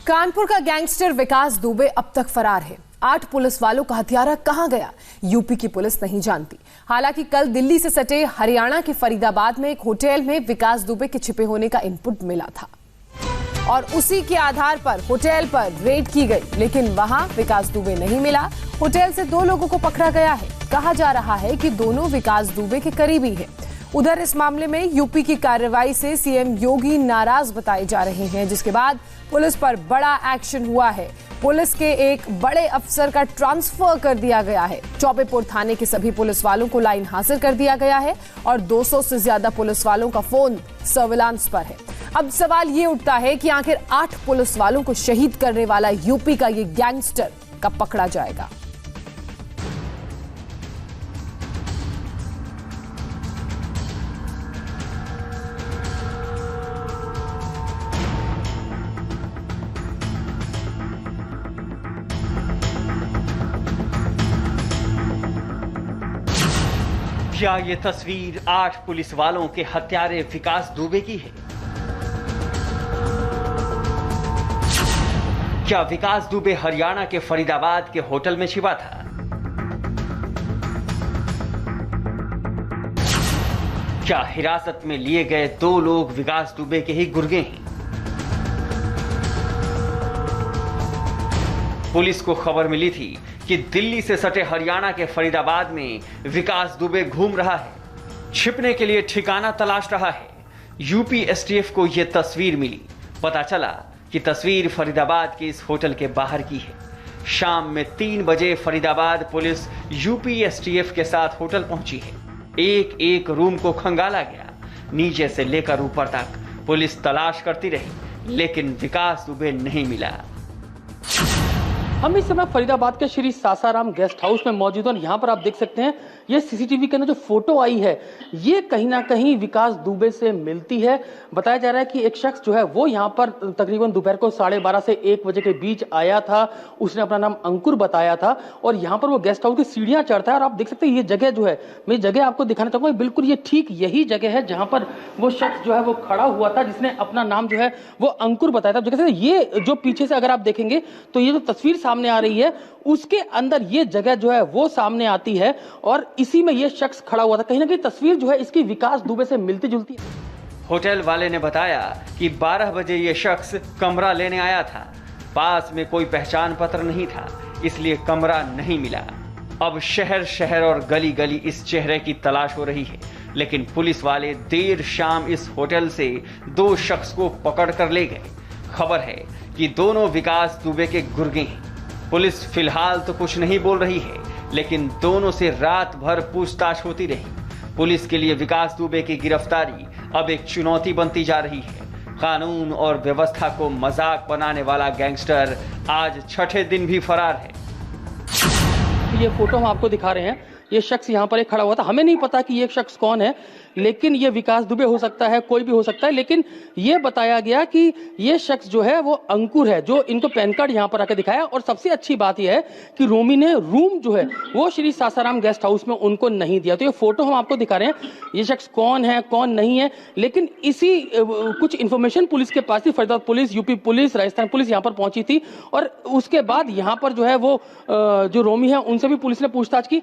कानपुर का गैंगस्टर विकास दुबे अब तक फरार है। 8 पुलिस वालों का हत्यारा कहां गया, यूपी की पुलिस नहीं जानती। हालांकि कल दिल्ली से सटे हरियाणा के फरीदाबाद में एक होटल में विकास दुबे के छिपे होने का इनपुट मिला था और उसी के आधार पर होटल पर रेड की गई, लेकिन वहां विकास दुबे नहीं मिला। होटल से 2 लोगों को पकड़ा गया है। कहा जा रहा है कि दोनों विकास दुबे के करीबी हैं। उधर इस मामले में यूपी की कार्रवाई से सीएम योगी नाराज बताए जा रहे हैं, जिसके बाद पुलिस पर बड़ा एक्शन हुआ है। पुलिस के एक बड़े अफसर का ट्रांसफर कर दिया गया है। चौबेपुर थाने के सभी पुलिस वालों को लाइन हाजिर कर दिया गया है और 200 से ज्यादा पुलिस वालों का फोन सर्विलांस पर है। अब सवाल ये उठता है कि आखिर 8 पुलिस वालों को शहीद करने वाला यूपी का ये गैंगस्टर कब पकड़ा जाएगा। क्या ये तस्वीर 8 पुलिस वालों के हत्यारे विकास दुबे की है? क्या विकास दुबे हरियाणा के फरीदाबाद के होटल में छिपा था? क्या हिरासत में लिए गए 2 लोग विकास दुबे के ही गुर्गे हैं? पुलिस को खबर मिली थी कि दिल्ली से सटे हरियाणा के फरीदाबाद में विकास दुबे घूम रहा है, छिपने के लिए ठिकाना तलाश रहा है। यूपी एसटीएफ को यह तस्वीर मिली। पता चला कि तस्वीर फरीदाबाद के इस होटल के बाहर की है। शाम में 3 बजे फरीदाबाद पुलिस यूपी एसटीएफ के साथ होटल पहुंची है। एक एक रूम को खंगाला गया। नीचे से लेकर ऊपर तक पुलिस तलाश करती रही, लेकिन विकास दुबे नहीं मिला। हम इस समय फरीदाबाद के श्री सासाराम गेस्ट हाउस में मौजूद हैं। यहाँ पर आप देख सकते हैं ये सीसीटीवी के अंदर जो फोटो आई है ये कहीं ना कहीं विकास दुबे से मिलती है। बताया जा रहा है कि एक शख्स जो है वो यहाँ पर तकरीबन दोपहर को 12:30 से 1 बजे के बीच आया था। उसने अपना नाम अंकुर बताया था और यहाँ पर वो गेस्ट हाउस की सीढ़ियाँ चढ़ता है। और आप देख सकते हैं ये जगह जो है, मैं जगह आपको दिखाना चाहूंगा, बिल्कुल ये ठीक यही जगह है जहाँ पर वो शख्स जो है वो खड़ा हुआ था, जिसने अपना नाम जो है वो अंकुर बताया था। जगह से ये जो पीछे से अगर आप देखेंगे तो ये जो तस्वीर सामने आ रही है उसके अंदर ये जगह जो है वो सामने आती है और इसी में ये शख्स खड़ा हुआ था। कहीं ना कहीं तस्वीर जो है इसकी विकास दुबे से मिलती जुलती है। होटल वाले ने बताया कि 12 बजे ये शख्स कमरा लेने आया था। पास में कोई पहचान पत्र नहीं था, इसलिए कमरा नहीं मिला। अब शहर शहर और गली गली इस चेहरे की तलाश हो रही है, लेकिन पुलिस वाले देर शाम इस होटल से 2 शख्स को पकड़ कर ले गए। खबर है कि दोनों विकास दुबे के गुर्गे हैं। पुलिस फिलहाल तो कुछ नहीं बोल रही है, लेकिन दोनों से रात भर पूछताछ होती रही। पुलिस के लिए विकास दुबे की गिरफ्तारी अब एक चुनौती बनती जा रही है। कानून और व्यवस्था को मजाक बनाने वाला गैंगस्टर आज 6ठे दिन भी फरार है। ये फोटो हम आपको दिखा रहे हैं, ये शख्स यहाँ पर एक खड़ा हुआ था। हमें नहीं पता कि ये शख्स कौन है, लेकिन ये विकास दुबे हो सकता है, कोई भी हो सकता है। लेकिन ये बताया गया कि ये शख्स जो है वो अंकुर है, जो इनको पैन कार्ड यहाँ पर आकर दिखाया। और सबसे अच्छी बात यह है कि रोमी ने रूम जो है वो श्री सासाराम गेस्ट हाउस में उनको नहीं दिया। तो ये फोटो हम आपको दिखा रहे हैं, ये शख्स कौन है कौन नहीं है। लेकिन इसी कुछ इन्फॉर्मेशन पुलिस के पास थी। Faridabad police, UP police, Rajasthan police यहाँ पर पहुंची थी और उसके बाद यहाँ पर जो है वो जो रोमी है उनसे भी पुलिस ने पूछताछ की।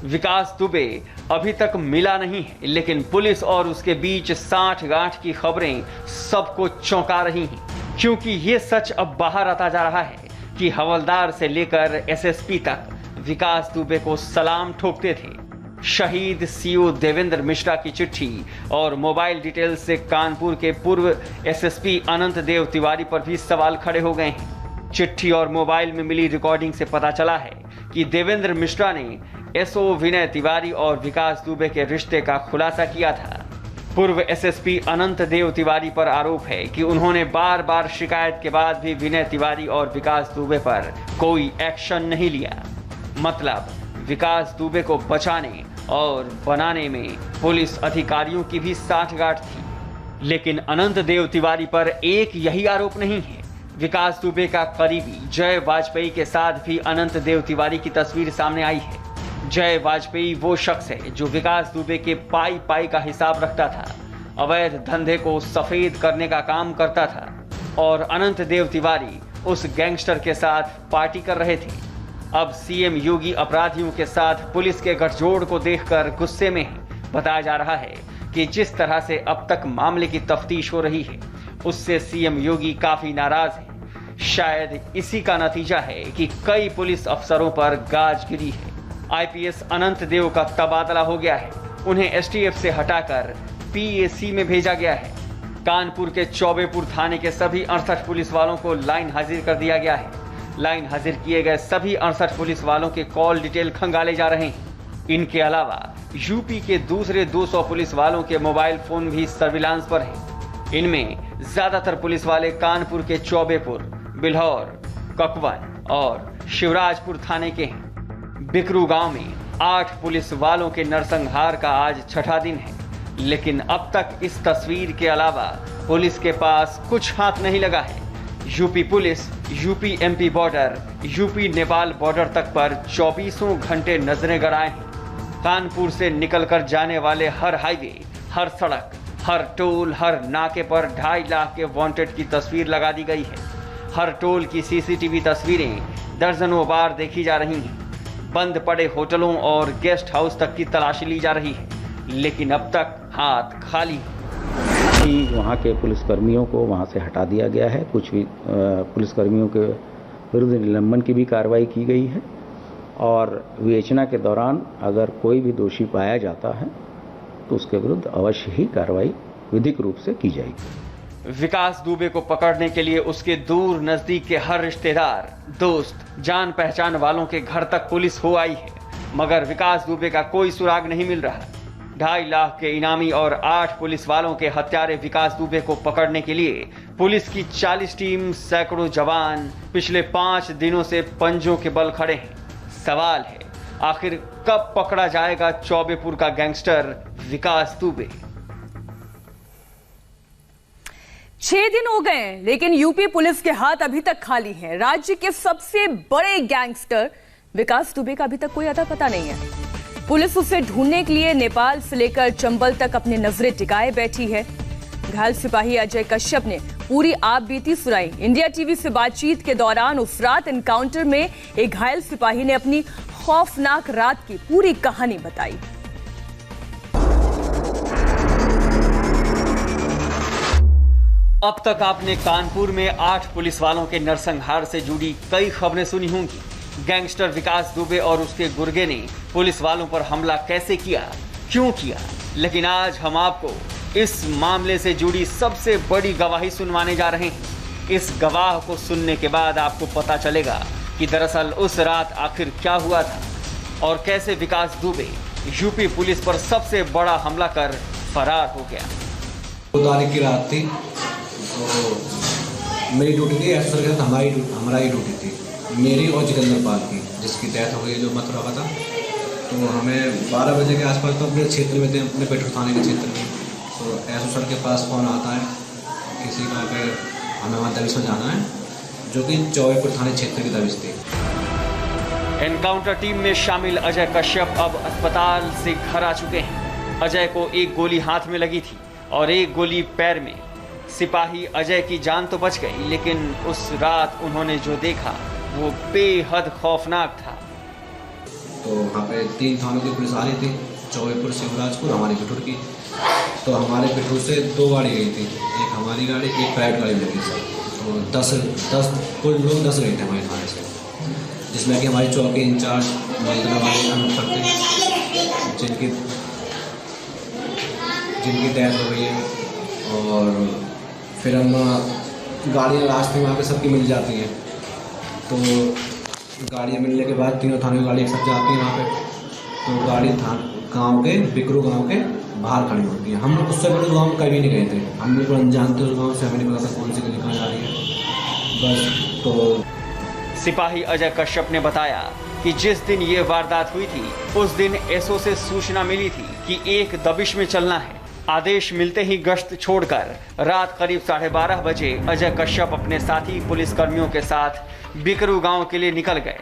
विकास दुबे अभी तक मिला नहीं है, लेकिन पुलिस और उसके बीच साठ-गांठ की खबरें सबको चौंका रही हैं, क्योंकि ये सच अब बाहर आता जा रहा है कि हवलदार से लेकर एसएसपी तक विकास दुबे को सलाम ठोकते थे। शहीद सीओ देवेंद्र मिश्रा की चिट्ठी और मोबाइल डिटेल से कानपुर के पूर्व एसएसपी अनंत देव तिवारी पर भी सवाल खड़े हो गए हैं। चिट्ठी और मोबाइल में मिली रिकॉर्डिंग से पता चला है कि देवेंद्र मिश्रा ने एसओ विनय तिवारी और विकास दुबे के रिश्ते का खुलासा किया था। पूर्व एसएसपी अनंत देव तिवारी पर आरोप है कि उन्होंने बार बार शिकायत के बाद भी विनय तिवारी और विकास दुबे पर कोई एक्शन नहीं लिया। मतलब विकास दुबे को बचाने और बनाने में पुलिस अधिकारियों की भी साठगांठ थी। लेकिन अनंत देव तिवारी पर एक यही आरोप नहीं है। विकास दुबे का करीबी जय वाजपेयी के साथ भी अनंत देव तिवारी की तस्वीर सामने आई है। जय वाजपेयी वो शख्स है जो विकास दुबे के पाई का हिसाब रखता था, अवैध धंधे को सफेद करने का काम करता था। और अनंत देव तिवारी उस गैंगस्टर के साथ पार्टी कर रहे थे। अब सीएम योगी अपराधियों के साथ पुलिस के गठजोड़ को देखकर गुस्से में हैं। बताया जा रहा है कि जिस तरह से अब तक मामले की तफ्तीश हो रही है उससे सीएम योगी काफी नाराज हैं। शायद इसी का नतीजा है कि कई पुलिस अफसरों पर गाज गिरी है। आईपीएस अनंत देव का तबादला हो गया है। उन्हें एसटीएफ से हटाकर पीएसी में भेजा गया है। कानपुर के चौबेपुर थाने के सभी 68 पुलिस वालों को लाइन हाजिर कर दिया गया है। लाइन हाजिर किए गए सभी 68 पुलिस वालों के कॉल डिटेल खंगाले जा रहे हैं। इनके अलावा यूपी के दूसरे 200 पुलिस वालों के मोबाइल फोन भी सर्विलांस पर हैं। इनमें ज्यादातर पुलिस वाले कानपुर के चौबेपुर, बिल्हौर, ककवन और शिवराजपुर थाने के हैं। बिकरू गांव में 8 पुलिस वालों के नरसंहार का आज छठा दिन है, लेकिन अब तक इस तस्वीर के अलावा पुलिस के पास कुछ हाथ नहीं लगा है। UP police UP MP border, UP Nepal border तक पर 24 घंटे नजरें गड़ाए हैं। कानपुर से निकलकर जाने वाले हर हाईवे, हर सड़क, हर टोल, हर नाके पर 2.5 लाख के वांटेड की तस्वीर लगा दी गई है। हर टोल की सीसीटीवी तस्वीरें दर्जनों बार देखी जा रही हैं। बंद पड़े होटलों और गेस्ट हाउस तक की तलाशी ली जा रही है, लेकिन अब तक हाथ खाली है। वहाँ के पुलिसकर्मियों को वहाँ से हटा दिया गया है। कुछ भी पुलिसकर्मियों के विरुद्ध निलंबन की भी कार्रवाई की गई है और विवेचना के दौरान अगर कोई भी दोषी पाया जाता है तो उसके विरुद्ध अवश्य ही कार्रवाई विधिक रूप से की जाएगी। विकास दुबे को पकड़ने के लिए उसके दूर नजदीक के हर रिश्तेदार, दोस्त, जान पहचान वालों के घर तक पुलिस हो आई है, मगर विकास दुबे का कोई सुराग नहीं मिल रहा। 2.5 लाख के इनामी और 8 पुलिस वालों के हत्यारे विकास दुबे को पकड़ने के लिए पुलिस की 40 टीम, सैकड़ों जवान पिछले 5 दिनों से पंजों के बल खड़े हैं। सवाल है, आखिर कब पकड़ा जाएगा चौबेपुर का गैंगस्टर विकास दुबे? 6 दिन हो गए हैं, लेकिन यूपी पुलिस के हाथ अभी तक खाली हैं। राज्य के सबसे बड़े गैंगस्टर विकास दुबे का अभी तक कोई अता पता नहीं है। पुलिस उसे ढूंढने के लिए नेपाल से लेकर चंबल तक अपनी नजरें टिकाए बैठी है। घायल सिपाही अजय कश्यप ने पूरी आप बीती सुनाई। इंडिया टीवी से बातचीत के दौरान उस रात एनकाउंटर में एक घायल सिपाही ने अपनी खौफनाक रात की पूरी कहानी बताई। अब तक आपने कानपुर में 8 पुलिस वालों के नरसंहार से जुड़ी कई खबरें सुनी होंगी। गैंगस्टर विकास दुबे और उसके गुर्गे ने पुलिस वालों पर हमला कैसे किया, क्यों किया, लेकिन आज हम आपको इस मामले से जुड़ी सबसे बड़ी गवाही सुनवाने जा रहे हैं। इस गवाह को सुनने के बाद आपको पता चलेगा कि दरअसल उस रात आखिर क्या हुआ था और कैसे विकास दुबे यूपी पुलिस पर सबसे बड़ा हमला कर फरार हो गया। 2 तारीख की रात थी, तो मेरी ड्यूटी थी, ऐसा कि हमारा ही ड्यूटी थी, मेरी और जितेंद्र पाल की, जिसकी डेथ हो गई जो मथुरा का था। तो हमें 12 बजे के आसपास तो अपने क्षेत्र में थे, अपने पेट्रोल थाने के क्षेत्र में। तो एसओ सर के पास फ़ोन आता है किसी का कि हमें वहाँ दबिश में जाना है, जो कि चौबेपुर थाने क्षेत्र की दबिश थी। एनकाउंटर टीम में शामिल अजय कश्यप अब अस्पताल से घर आ चुके हैं। अजय को एक गोली हाथ में लगी थी और एक गोली पैर में। सिपाही अजय की जान तो बच गई, लेकिन उस रात उन्होंने जो देखा वो बेहद खौफनाक था। तो वहाँ पे 3 थानों की पुलिस आ रही थी, चौबेपुर, शिवराजपुर, हमारी पिठूर की। तो हमारे पिठूर से 2 गाड़ी गई थी, एक हमारी गाड़ी, एक प्राइवेट गाड़ी लगी सर। तो 10 कुल लोग 10 गए थे हमारे थाने से, जिसमें कि हमारी चौकी इंचार्ज अनुपर थे, जिनकी डेथ हो गई है। और फिर हम गाड़ियाँ रास्ते में वहाँ पे सबकी मिल जाती हैं। तो गाड़ियाँ मिलने के बाद तीनों थानों की गाड़ी एक साथ जाती है वहाँ पे। तो गाड़ी गांव के, बिकरू गांव के बाहर खड़ी होती है। हम लोग उससे बड़े गांव में कभी नहीं गए थे, हम लोग अनजान थे उस गाँव से, हमें नहीं पता था कौन सी गली कहाँ जा रही है बस। तो सिपाही अजय कश्यप ने बताया कि जिस दिन ये वारदात हुई थी उस दिन एसओ से सूचना मिली थी कि एक दबिश में चलना है। आदेश मिलते ही गश्त छोड़कर रात करीब 12:30 बजे अजय कश्यप अपने साथी पुलिसकर्मियों के साथ बिकरू गांव के लिए निकल गए।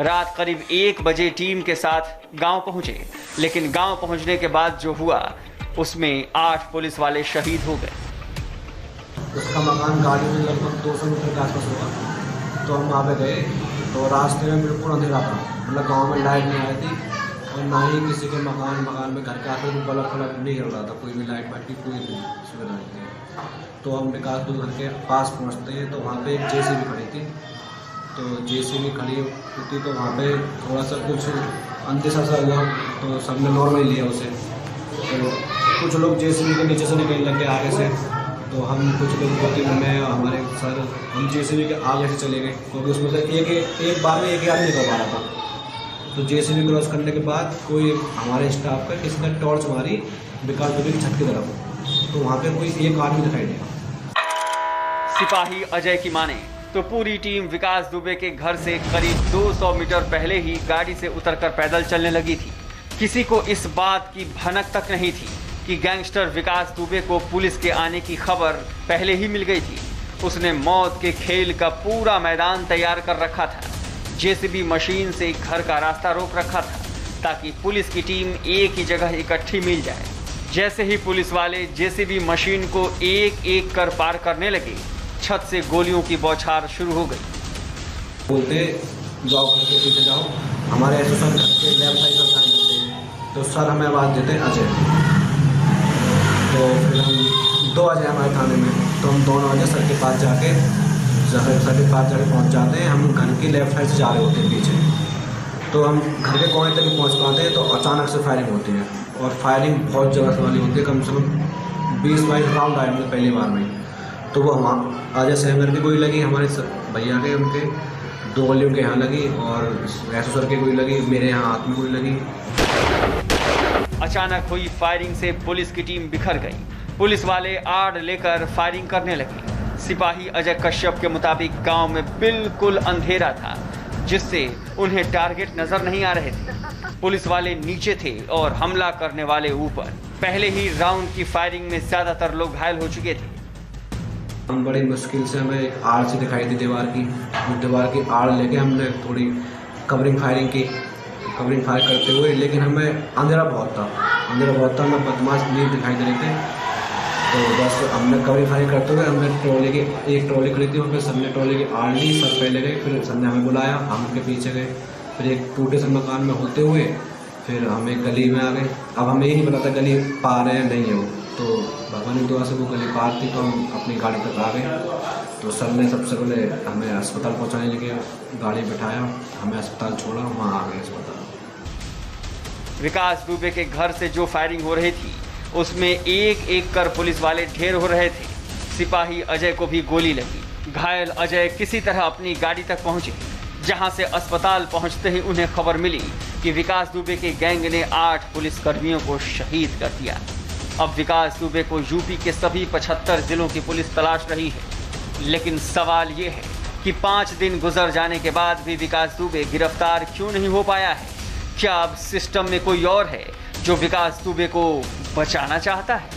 रात करीब 1 बजे टीम के साथ गांव पहुंचे, लेकिन गांव पहुंचने के बाद जो हुआ उसमें 8 पुलिस वाले शहीद हो गए। उसका मकान गाड़ी में लगभग 200 मीटर के आसपास होगा। तो हम वहाँ पे गए तो रास्ते में बिल्कुल अंधेरा था, मतलब गांव में लाइट नहीं आई थी और ना ही किसी के मकान में घर के आसपास बल्ब फलब नहीं जल रहा था, कोई भी लाइट बाइट की कोई भी सुविधा नहीं थी। तो हम विकास दुबे घर के पास पहुँचते हैं तो वहाँ पर एक JCB खड़ी थी। तो JCB खड़ी होती तो वहाँ पे थोड़ा सा कुछ अंदेशा सा हुआ तो सबने नॉर्मली लिया उसे। तो कुछ लोग JCB के नीचे से निकलने लग गए आगे से, तो हम कुछ लोग 2-3 मैं हमारे सर हम JCB के आगे से चले गए क्योंकि उसमें से एक बार में एक ही आदमी निकल पा रहा था। तो JCB क्रॉस करने के बाद कोई हमारे स्टाफ का किसी ने टॉर्च मारी विकास दुबे की छत की तरफ, तो वहाँ पे कोई एक आदमी दिखाई दिया। सिपाही अजय की माने तो पूरी टीम विकास दुबे के घर से करीब 200 मीटर पहले ही गाड़ी से उतरकर पैदल चलने लगी थी। किसी को इस बात की भनक तक नहीं थी कि गैंगस्टर विकास दुबे को पुलिस के आने की खबर पहले ही मिल गई थी। उसने मौत के खेल का पूरा मैदान तैयार कर रखा था। JCB मशीन से घर का रास्ता रोक रखा था ताकि पुलिस की टीम एक ही जगह इकट्ठी मिल जाए। जैसे ही पुलिस वाले JCB मशीन को एक एक कर पार करने लगे, छत से गोलियों की बौछार शुरू हो गई। बोलते जाओ घर के पीछे जाओ, हमारे ऐसे सर घर के लेफ्ट साइड पर साइन देते हैं। तो सर हमें आवाज़ देते अजय। तो फिर हम 2 अजय हमारे थाने में, तो हम दोनों अजय सर के पास जाके पहुंच जाते हैं। हम घर की लेफ्ट साइड से जा रहे होते हैं पीछे, तो हम घर के कोने तक पहुंच पाते हैं तो अचानक से फायरिंग होती है और फायरिंग बहुत जबरदस्त वाली होती है। कम से कम 20-22 राउंड आए मुझे पहली बार में। तो वो वहाँ अजय सहमर की गोली लगी, हमारे भैया के उनके 2 गोली उनके यहाँ लगी और ऐसो सर की गोली लगी, मेरे यहाँ हाथ में गोली लगी। अचानक हुई फायरिंग से पुलिस की टीम बिखर गई। पुलिस वाले आड़ लेकर फायरिंग करने लगे। सिपाही अजय कश्यप के मुताबिक गांव में बिल्कुल अंधेरा था, जिससे उन्हें टारगेट नजर नहीं आ रहे थे। पुलिस वाले नीचे थे और हमला करने वाले ऊपर। पहले ही राउंड की फायरिंग में ज्यादातर लोग घायल हो चुके थे। हम बड़ी मुश्किल से हमें एक आड़ से दिखाई दी दीवार की आड़ लेके हमने थोड़ी कवरिंग फायर करते हुए, लेकिन हमें अंधेरा बहुत था, हमें बदमाश नहीं दिखाई दे रहे थे। तो बस हमने कवरिंग फायर करते हुए हमने एक ट्रॉली खड़ी थी, फिर सबने ट्रॉली की आड़ ली, सर पहले गए, फिर सर ने हमें बुलाया, हम उनके पीछे गए, फिर एक टूटे से मकान में होते हुए फिर हम एक गली में आ गए। अब हमें ये नहीं पता था गली पार है या नहीं है वो, तो भगवान की दुआ से वो गली पार थी, तो हम अपनी गाड़ी तक आ गए। तो सर ने सबसे पहले हमें अस्पताल पहुंचाने लगे, गाड़ी बिठाया, हमें अस्पताल छोड़ा, वहाँ आ गए अस्पताल। विकास दुबे के घर से जो फायरिंग हो रही थी उसमें एक एक कर पुलिस वाले ढेर हो रहे थे। सिपाही अजय को भी गोली लगी। घायल अजय किसी तरह अपनी गाड़ी तक पहुंचे, जहां से अस्पताल पहुंचते ही उन्हें खबर मिली कि विकास दुबे के गैंग ने 8 पुलिसकर्मियों को शहीद कर दिया। अब विकास दुबे को यूपी के सभी 75 जिलों की पुलिस तलाश रही है। लेकिन सवाल ये है कि 5 दिन गुजर जाने के बाद भी विकास दुबे गिरफ्तार क्यों नहीं हो पाया है? क्या अब सिस्टम में कोई और है जो विकास दुबे को बचाना चाहता है?